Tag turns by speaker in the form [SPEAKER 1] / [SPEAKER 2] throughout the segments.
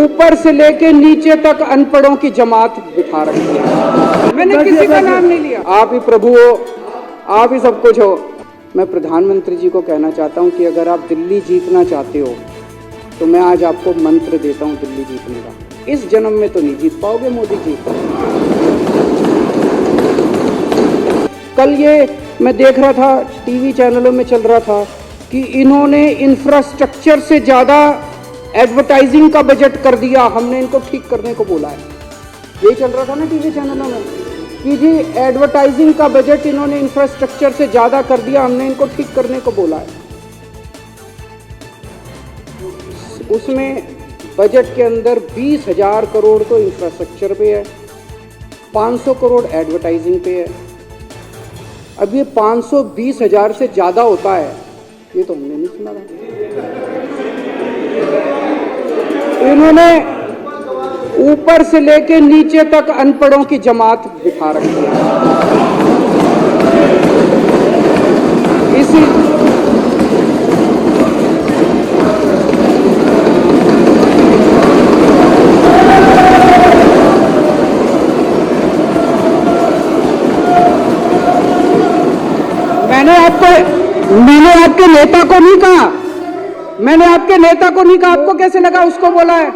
[SPEAKER 1] ऊपर से लेके नीचे तक अनपढ़ों की जमात बिठा रखी है। मैंने किसी का नाम नहीं लिया। आप ही प्रभु हो, आप ही सब कुछ हो। मैं प्रधानमंत्री जी को कहना चाहता हूं कि अगर आप दिल्ली जीतना चाहते हो तो मैं आज आपको मंत्र देता हूं दिल्ली जीतने का। इस जन्म में तो नहीं जीत पाओगे मोदी जी। कल ये मैं देख रहा था, टीवी चैनलों में चल रहा था कि इन्होंने इंफ्रास्ट्रक्चर से ज्यादा एडवर्टाइजिंग का बजट कर दिया, हमने इनको ठीक करने को बोला है। यही चल रहा था ना टीवी चैनलों में कि जी एडवर्टाइजिंग का बजट इन्होंने इंफ्रास्ट्रक्चर से ज्यादा कर दिया, हमने इनको ठीक करने को बोला है। उसमें बजट के अंदर 20,000 करोड़ तो इंफ्रास्ट्रक्चर पे है, 500 करोड़ एडवर्टाइजिंग पे है। अब ये 520,000 से ज्यादा होता है, ये तो हमने नहीं सुना था। इन्होंने ऊपर से लेके नीचे तक अनपढ़ों की जमात बिठा रखी है। इसी मैंने आपके नेता को नहीं कहा, मैंने आपके नेता को नहीं कहा, आपको कैसे लगा उसको बोला है?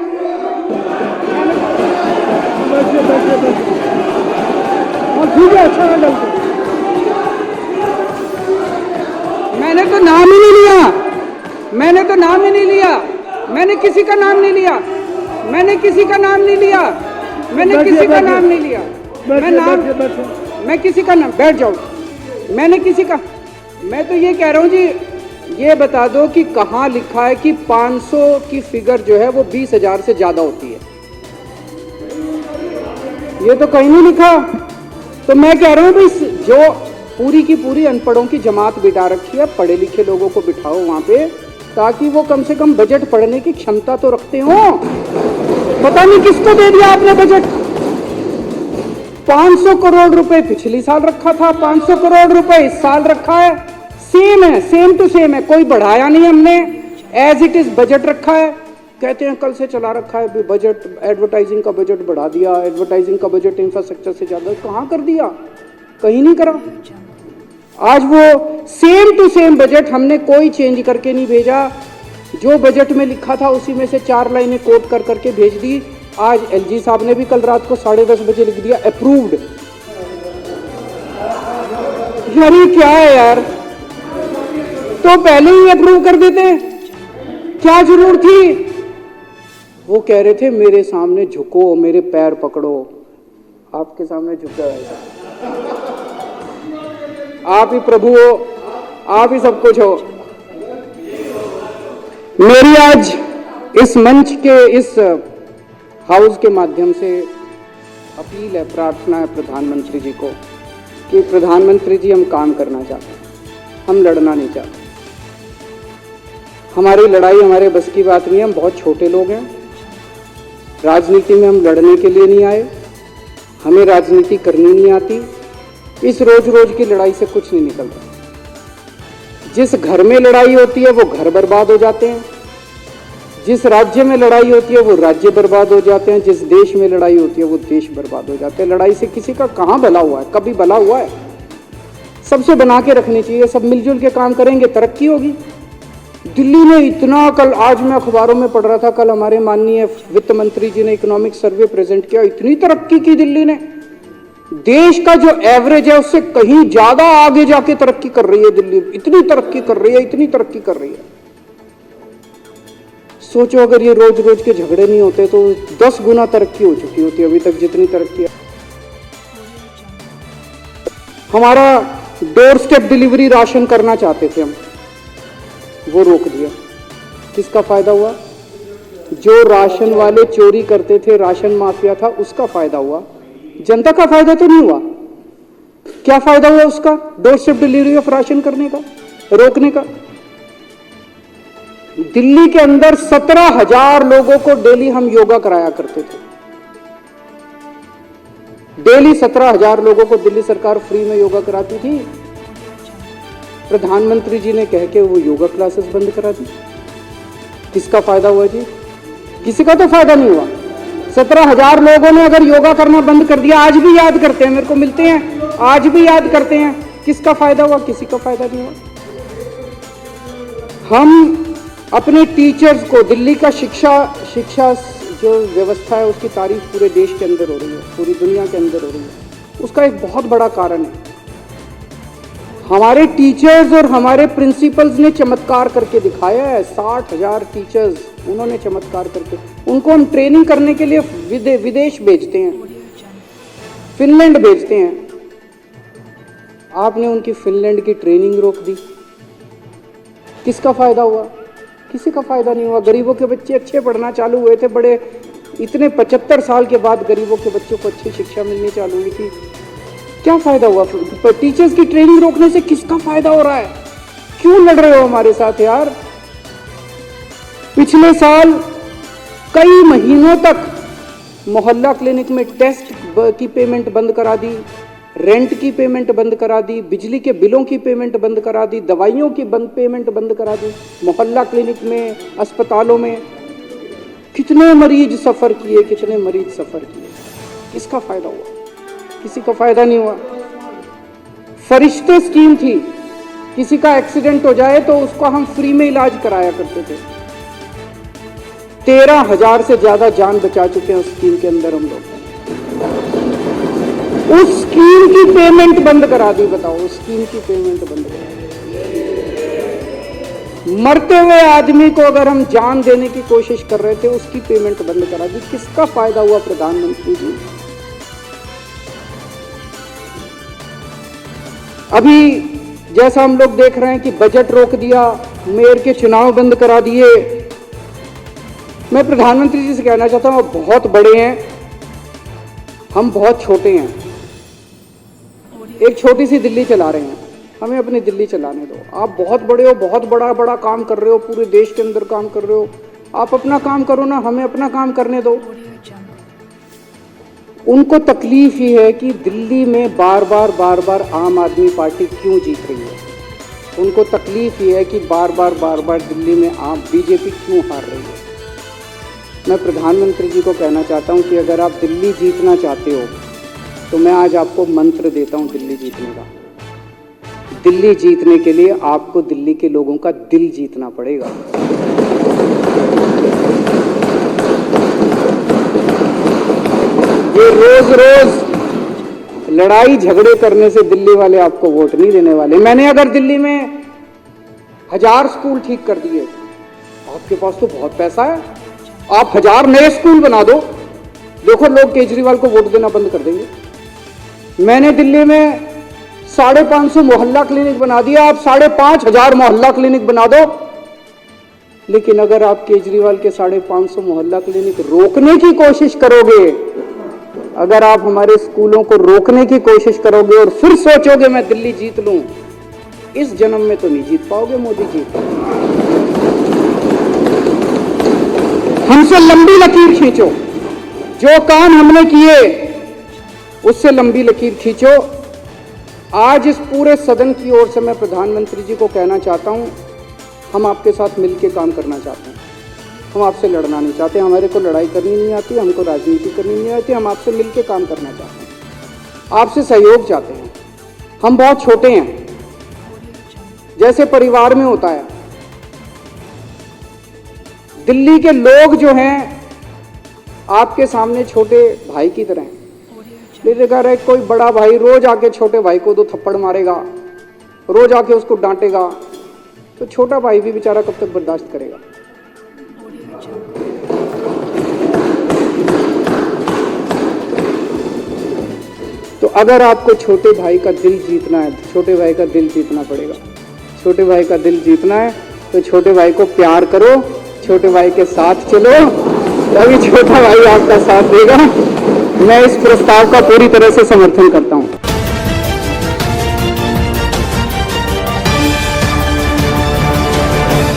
[SPEAKER 1] ठीक है, अच्छा लगा। मैंने तो नाम ही नहीं लिया, मैंने तो नाम ही नहीं लिया, मैंने किसी का नाम नहीं लिया, मैंने किसी का नाम नहीं लिया, मैंने किसी का नाम नहीं लिया। मैं किसी का नाम, बैठ जाओ, मैंने किसी का, मैं तो ये कह रहा हूं जी, ये बता दो कि कहां लिखा है कि 500 की फिगर जो है वो 20,000 से ज्यादा होती है? ये तो कहीं नहीं लिखा। तो मैं कह रहा हूं भाई, जो पूरी की पूरी अनपढ़ों की जमात बिठा रखी है, पढ़े लिखे लोगों को बिठाओ वहां पे, ताकि वो कम से कम बजट पढ़ने की क्षमता तो रखते हो। पता नहीं किसको दे दिया आपने बजट। 500 करोड़ रुपए पिछली साल रखा था, 500 करोड़ रुपए इस साल रखा है, सेम है, सेम टू सेम है, कोई बढ़ाया नहीं हमने, एज इट इज बजट रखा है। कहते हैं कल से चला रखा है बजट, एडवर्टाइजिंग का बजट बढ़ा दिया, एडवर्टाइजिंग का बजट इंफ्रास्ट्रक्चर से ज्यादा, कहां कर दिया? कहीं नहीं करा। आज वो सेम टू सेम बजट हमने कोई चेंज करके नहीं भेजा, जो बजट में लिखा था उसी में से 4 लाइनें कोट कर करके भेज दी। आज एलजी साहब ने भी कल रात को 10:30 बजे लिख दिया अप्रूव्ड। यार ये क्या है यार, तो पहले ही अप्रूव कर देते, क्या जरूरत थी? वो कह रहे थे मेरे सामने झुको, मेरे पैर पकड़ो, आपके सामने झुका है। आप ही प्रभु हो, आप ही सब कुछ हो। मेरी आज इस मंच के, इस हाउस के माध्यम से अपील है, प्रार्थना है प्रधानमंत्री जी को कि प्रधानमंत्री जी हम काम करना चाहते हैं, हम लड़ना नहीं चाहते। हमारी लड़ाई हमारे बस की बात नहीं है, हम बहुत छोटे लोग हैं। राजनीति में हम लड़ने के लिए नहीं आए, हमें राजनीति करनी नहीं आती। इस रोज रोज की लड़ाई से कुछ नहीं निकलता। जिस घर में लड़ाई होती है वो घर बर्बाद हो जाते हैं, जिस राज्य में लड़ाई होती है वो राज्य बर्बाद हो जाते हैं, जिस देश में लड़ाई होती है वो देश बर्बाद हो जाते हैं। लड़ाई से किसी का कहाँ भला हुआ है? कभी भला हुआ है? सबसे बना के रखनी चाहिए, सब मिलजुल के काम करेंगे, तरक्की होगी। दिल्ली ने इतना, कल आज मैं अखबारों में पढ़ रहा था, कल हमारे माननीय वित्त मंत्री जी ने इकोनॉमिक सर्वे प्रेजेंट किया, इतनी तरक्की की दिल्ली ने, देश का जो एवरेज है उससे कहीं ज्यादा आगे जाके तरक्की कर रही है दिल्ली, इतनी तरक्की कर रही है, इतनी तरक्की कर रही है। सोचो अगर ये रोज रोज के झगड़े नहीं होते तो 10 गुना तरक्की हो चुकी होती अभी तक जितनी तरक्की है। हमारा डोर स्टेप डिलीवरी राशन करना चाहते थे हम, वो रोक दिया। किसका फायदा हुआ? जो राशन वाले चोरी करते थे, राशन माफिया था, उसका फायदा हुआ, जनता का फायदा तो नहीं हुआ। क्या फायदा हुआ उसका? Door step delivery of ration करने का, रोकने का। दिल्ली के अंदर 17,000 लोगों को डेली हम योगा कराया करते थे। डेली 17,000 लोगों को दिल्ली सरकार फ्री में योगा कराती थी। प्रधानमंत्री जी ने कह के वो योगा क्लासेस बंद करा दी। किसका फायदा हुआ जी? किसी का तो फायदा नहीं हुआ। 17,000 लोगों ने अगर योगा करना बंद कर दिया, आज भी याद करते हैं, मेरे को मिलते हैं, आज भी याद करते हैं, किसका फायदा हुआ? किसी का फायदा नहीं हुआ। हम अपने टीचर्स को, दिल्ली का शिक्षा जो व्यवस्था है उसकी तारीफ पूरे देश के अंदर हो रही है, पूरी दुनिया के अंदर हो रही है। उसका एक बहुत बड़ा कारण है हमारे टीचर्स और हमारे प्रिंसिपल्स ने चमत्कार करके दिखाया है। 60,000 टीचर्स, उन्होंने चमत्कार करके, उनको हम ट्रेनिंग करने के लिए विदेश भेजते हैं, फिनलैंड भेजते हैं। आपने उनकी फिनलैंड की ट्रेनिंग रोक दी, किसका फायदा हुआ? किसी का फायदा नहीं हुआ। गरीबों के बच्चे अच्छे पढ़ना चालू हुए थे, बड़े इतने 75 साल के बाद गरीबों के बच्चों को अच्छी शिक्षा मिलनी चालू हुई थी। क्या फायदा हुआ? टीचर्स की ट्रेनिंग रोकने से किसका फायदा हो रहा है? क्यों लड़ रहे हो हमारे साथ यार? पिछले साल कई महीनों तक मोहल्ला क्लिनिक में टेस्ट की पेमेंट बंद करा दी, रेंट की पेमेंट बंद करा दी, बिजली के बिलों की पेमेंट बंद करा दी, दवाइयों की पेमेंट बंद करा दी। मोहल्ला क्लिनिक में, अस्पतालों में कितने मरीज सफर किए, कितने मरीज सफर किए। किसका फायदा हुआ? किसी का फायदा नहीं हुआ। फरिश्ते स्कीम थी, किसी का एक्सीडेंट हो जाए तो उसको हम फ्री में इलाज कराया करते थे। 13,000 से ज्यादा जान बचा चुके हैं उस स्कीम के अंदर हम लोग। उस स्कीम की पेमेंट बंद करा दी। बताओ, उस स्कीम की पेमेंट बंद करा दी। मरते हुए आदमी को अगर हम जान देने की कोशिश कर रहे थे, उसकी पेमेंट बंद करा दी। किसका फायदा हुआ प्रधानमंत्री जी? अभी जैसा हम लोग देख रहे हैं कि बजट रोक दिया, मेयर के चुनाव बंद करा दिए। मैं प्रधानमंत्री जी से कहना चाहता हूं, आप बहुत बड़े हैं, हम बहुत छोटे हैं। एक छोटी सी दिल्ली चला रहे हैं, हमें अपनी दिल्ली चलाने दो। आप बहुत बड़े हो, बहुत बड़ा काम कर रहे हो, पूरे देश के अंदर काम कर रहे हो। आप अपना काम करो ना, हमें अपना काम करने दो। उनको तकलीफ ही है कि दिल्ली में बार बार आम आदमी पार्टी क्यों जीत रही है। उनको तकलीफ ही है कि बार बार दिल्ली में आम बीजेपी क्यों हार रही है। मैं प्रधानमंत्री जी को कहना चाहता हूं कि अगर आप दिल्ली जीतना चाहते हो तो मैं आज आपको मंत्र देता हूं दिल्ली जीतने का। दिल्ली जीतने के लिए आपको दिल्ली के लोगों का दिल जीतना पड़ेगा। ये रोज लड़ाई झगड़े करने से दिल्ली वाले आपको वोट नहीं देने वाले। मैंने अगर दिल्ली में 1000 स्कूल ठीक कर दिए, आपके पास तो बहुत पैसा है, आप 1000 नए स्कूल बना दो, देखो लोग केजरीवाल को वोट देना बंद कर देंगे। मैंने दिल्ली में 550 मोहल्ला क्लिनिक बना दिया, आप 5,500 मोहल्ला क्लिनिक बना दो। लेकिन अगर आप केजरीवाल के 550 मोहल्ला क्लिनिक रोकने की कोशिश करोगे, अगर आप हमारे स्कूलों को रोकने की कोशिश करोगे और फिर सोचोगे मैं दिल्ली जीत लूं, इस जन्म में तो नहीं जीत पाओगे मोदी जी। हमसे लंबी लकीर खींचो, जो काम हमने किए उससे लंबी लकीर खींचो। आज इस पूरे सदन की ओर से मैं प्रधानमंत्री जी को कहना चाहता हूं, हम आपके साथ मिलकर काम करना चाहते हैं। हम आपसे लड़ना नहीं चाहते, हमारे को लड़ाई करनी नहीं आती, हमको राजनीति करनी नहीं आती। हम आपसे मिलकर काम करना चाहते हैं, आपसे सहयोग चाहते हैं। हम बहुत छोटे हैं, जैसे परिवार में होता है। दिल्ली के लोग जो हैं आपके सामने छोटे भाई की तरह हैं। लेकिन अगर कोई बड़ा भाई रोज आके छोटे भाई को 2 थप्पड़ मारेगा, रोज आके उसको डांटेगा, तो छोटा भाई भी बेचारा कब तक बर्दाश्त करेगा। तो अगर आपको छोटे भाई का दिल जीतना है, छोटे भाई का दिल जीतना पड़ेगा। छोटे भाई का दिल जीतना है तो छोटे भाई को प्यार करो, छोटे भाई के साथ चलो, तभी छोटा भाई आपका साथ देगा। मैं इस प्रस्ताव का पूरी तरह से समर्थन करता हूं।